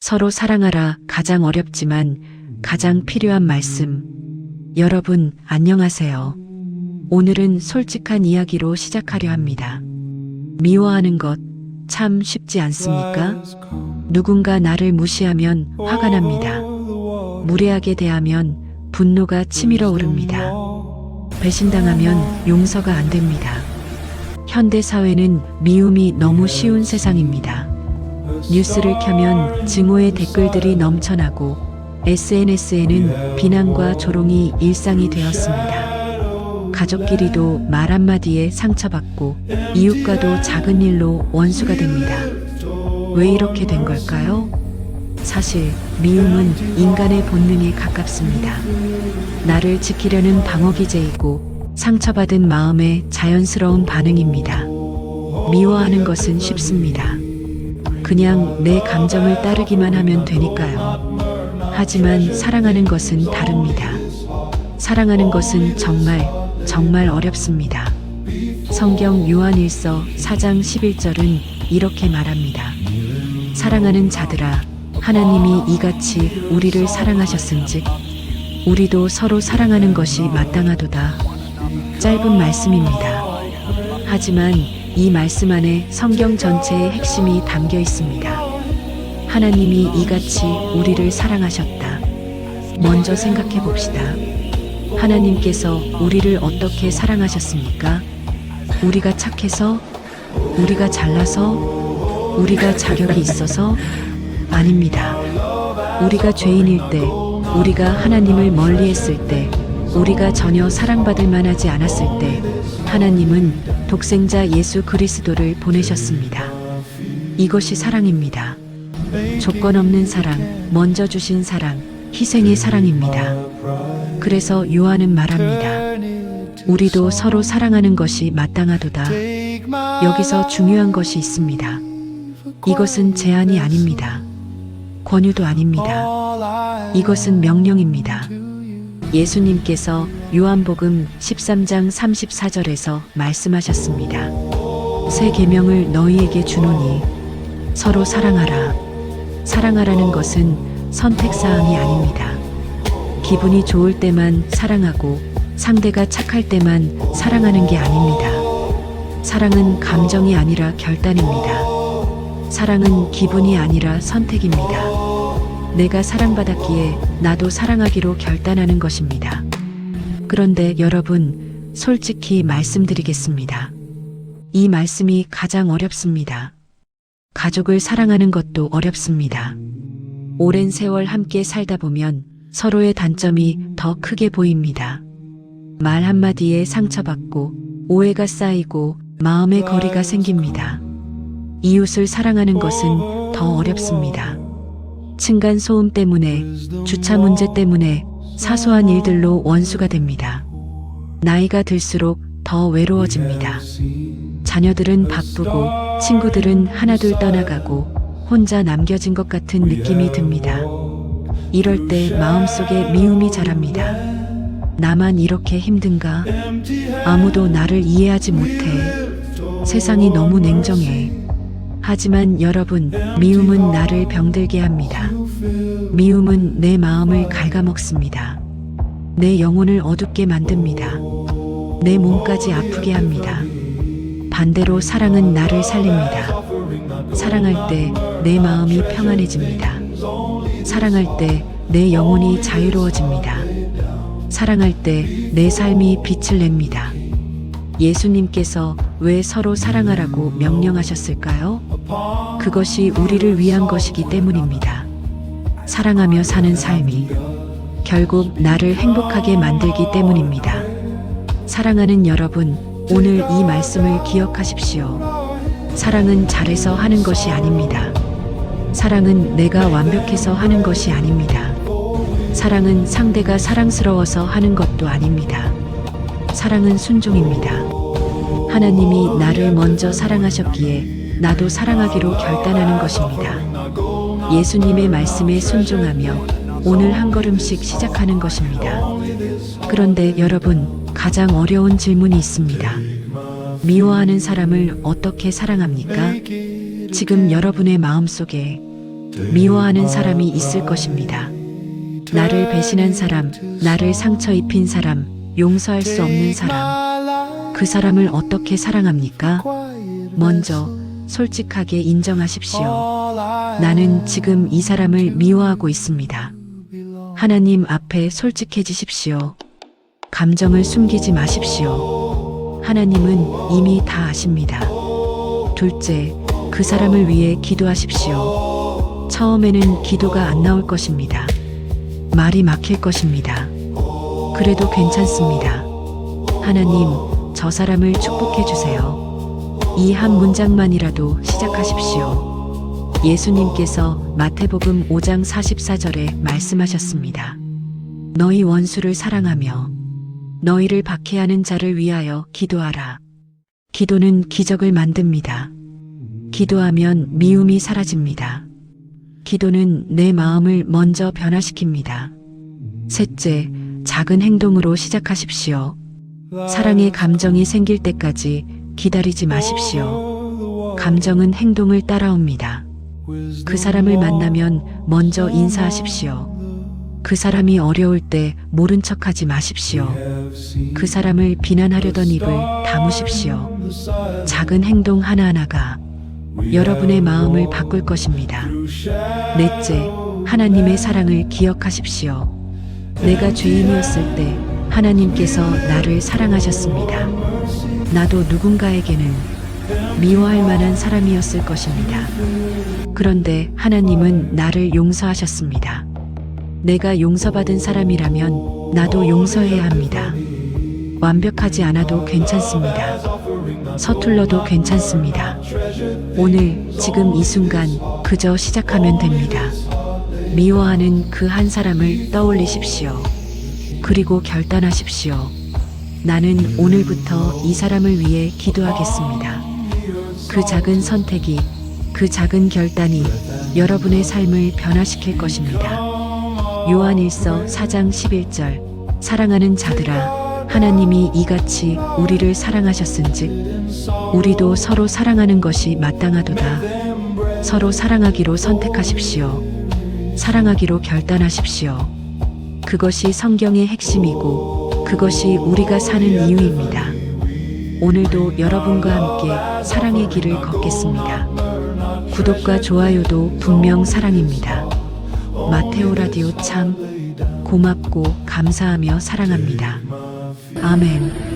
서로 사랑하라 가장 어렵지만 가장 필요한 말씀. 여러분, 안녕하세요. 오늘은 솔직한 이야기로 시작하려 합니다. 미워하는 것 참 쉽지 않습니까? 누군가 나를 무시하면 화가 납니다. 무례하게 대하면 분노가 치밀어 오릅니다. 배신당하면 용서가 안 됩니다. 현대 사회는 미움이 너무 쉬운 세상입니다. 뉴스를 켜면 증오의 댓글들이 넘쳐나고 SNS에는 비난과 조롱이 일상이 되었습니다. 가족끼리도 말 한마디에 상처받고 이웃과도 작은 일로 원수가 됩니다. 왜 이렇게 된 걸까요? 사실 미움은 인간의 본능에 가깝습니다. 나를 지키려는 방어기제이고 상처받은 마음의 자연스러운 반응입니다. 미워하는 것은 쉽습니다. 그냥 내 감정을 따르기만 하면 되니까요. 하지만 사랑하는 것은 다릅니다. 사랑하는 것은 정말 어렵습니다. 성경 요한일서 4장 11절은 이렇게 말합니다. 사랑하는 자들아, 하나님이 이같이 우리를 사랑하셨은즉 우리도 서로 사랑하는 것이 마땅하도다. 짧은 말씀입니다. 하지만 이 말씀 안에 성경 전체의 핵심이 담겨 있습니다. 하나님이 이같이 우리를 사랑하셨다. 먼저 생각해 봅시다. 하나님께서 우리를 어떻게 사랑하셨습니까? 우리가 착해서? 우리가 잘나서? 우리가 자격이 있어서? 아닙니다. 우리가 죄인일 때, 우리가 하나님을 멀리했을 때, 우리가 전혀 사랑받을 만하지 않았을 때 하나님은 독생자 예수 그리스도를 보내셨습니다. 이것이 사랑입니다. 조건 없는 사랑, 먼저 주신 사랑, 희생의 사랑입니다. 그래서 요한은 말합니다. 우리도 서로 사랑하는 것이 마땅하도다. 여기서 중요한 것이 있습니다. 이것은 제한이 아닙니다. 권유도 아닙니다. 이것은 명령입니다. 예수님께서 요한복음 13장 34절에서 말씀하셨습니다. 새 계명을 너희에게 주노니 서로 사랑하라. 사랑하라는 것은 선택사항이 아닙니다. 기분이 좋을 때만 사랑하고 상대가 착할 때만 사랑하는 게 아닙니다. 사랑은 감정이 아니라 결단입니다. 사랑은 기분이 아니라 선택입니다. 내가 사랑받았기에 나도 사랑하기로 결단하는 것입니다. 그런데 여러분, 솔직히 말씀드리겠습니다. 이 말씀이 가장 어렵습니다. 가족을 사랑하는 것도 어렵습니다. 오랜 세월 함께 살다 보면 서로의 단점이 더 크게 보입니다. 말 한마디에 상처받고 오해가 쌓이고 마음의 거리가 생깁니다. 이웃을 사랑하는 것은 더 어렵습니다. 층간 소음 때문에, 주차 문제 때문에 사소한 일들로 원수가 됩니다. 나이가 들수록 더 외로워집니다. 자녀들은 바쁘고 친구들은 하나둘 떠나가고 혼자 남겨진 것 같은 느낌이 듭니다. 이럴 때 마음속에 미움이 자랍니다. 나만 이렇게 힘든가? 아무도 나를 이해하지 못해. 세상이 너무 냉정해. 하지만 여러분, 미움은 나를 병들게 합니다. 미움은 내 마음을 갉아먹습니다. 내 영혼을 어둡게 만듭니다. 내 몸까지 아프게 합니다. 반대로 사랑은 나를 살립니다. 사랑할 때 내 마음이 평안해집니다. 사랑할 때 내 영혼이 자유로워집니다. 사랑할 때 내 삶이 빛을 냅니다. 예수님께서 왜 서로 사랑하라고 명령하셨을까요? 그것이 우리를 위한 것이기 때문입니다. 사랑하며 사는 삶이 결국 나를 행복하게 만들기 때문입니다. 사랑하는 여러분, 오늘 이 말씀을 기억하십시오. 사랑은 잘해서 하는 것이 아닙니다. 사랑은 내가 완벽해서 하는 것이 아닙니다. 사랑은 상대가 사랑스러워서 하는 것도 아닙니다. 사랑은 순종입니다. 하나님이 나를 먼저 사랑하셨기에 나도 사랑하기로 결단하는 것입니다. 예수님의 말씀에 순종하며 오늘 한 걸음씩 시작하는 것입니다. 그런데 여러분, 가장 어려운 질문이 있습니다. 미워하는 사람을 어떻게 사랑합니까? 지금 여러분의 마음속에 미워하는 사람이 있을 것입니다. 나를 배신한 사람, 나를 상처 입힌 사람, 용서할 수 없는 사람. 그 사람을 어떻게 사랑합니까? 먼저 솔직하게 인정하십시오. 나는 지금 이 사람을 미워하고 있습니다. 하나님 앞에 솔직해지십시오. 감정을 숨기지 마십시오. 하나님은 이미 다 아십니다. 둘째, 그 사람을 위해 기도하십시오. 처음에는 기도가 안 나올 것입니다. 말이 막힐 것입니다. 그래도 괜찮습니다. 하나님, 저 사람을 축복해 주세요. 이 한 문장만이라도 시작하십시오. 예수님께서 마태복음 5장 44절에 말씀하셨습니다. 너희 원수를 사랑하며 너희를 박해하는 자를 위하여 기도하라. 기도는 기적을 만듭니다. 기도하면 미움이 사라집니다. 기도는 내 마음을 먼저 변화시킵니다. 셋째, 작은 행동으로 시작하십시오. 사랑의 감정이 생길 때까지 기다리지 마십시오. 감정은 행동을 따라옵니다. 그 사람을 만나면 먼저 인사하십시오. 그 사람이 어려울 때 모른 척하지 마십시오. 그 사람을 비난하려던 입을 다무십시오. 작은 행동 하나하나가 여러분의 마음을 바꿀 것입니다. 넷째, 하나님의 사랑을 기억하십시오. 내가 죄인이었을 때 하나님께서 나를 사랑하셨습니다. 나도 누군가에게는 미워할 만한 사람이었을 것입니다. 그런데 하나님은 나를 용서하셨습니다. 내가 용서받은 사람이라면 나도 용서해야 합니다. 완벽하지 않아도 괜찮습니다. 서툴러도 괜찮습니다. 오늘, 지금 이 순간 그저 시작하면 됩니다. 미워하는 그 한 사람을 떠올리십시오. 그리고 결단하십시오. 나는 오늘부터 이 사람을 위해 기도하겠습니다. 그 작은 선택이, 그 작은 결단이 여러분의 삶을 변화시킬 것입니다. 요한일서 4장 11절, 사랑하는 자들아, 하나님이 이같이 우리를 사랑하셨은즉 우리도 서로 사랑하는 것이 마땅하도다. 서로 사랑하기로 선택하십시오. 사랑하기로 결단하십시오. 그것이 성경의 핵심이고 그것이 우리가 사는 이유입니다. 오늘도 여러분과 함께 사랑의 길을 걷겠습니다. 구독과 좋아요도 분명 사랑입니다. 마테오 라디오 참 고맙고 감사하며 사랑합니다. 아멘.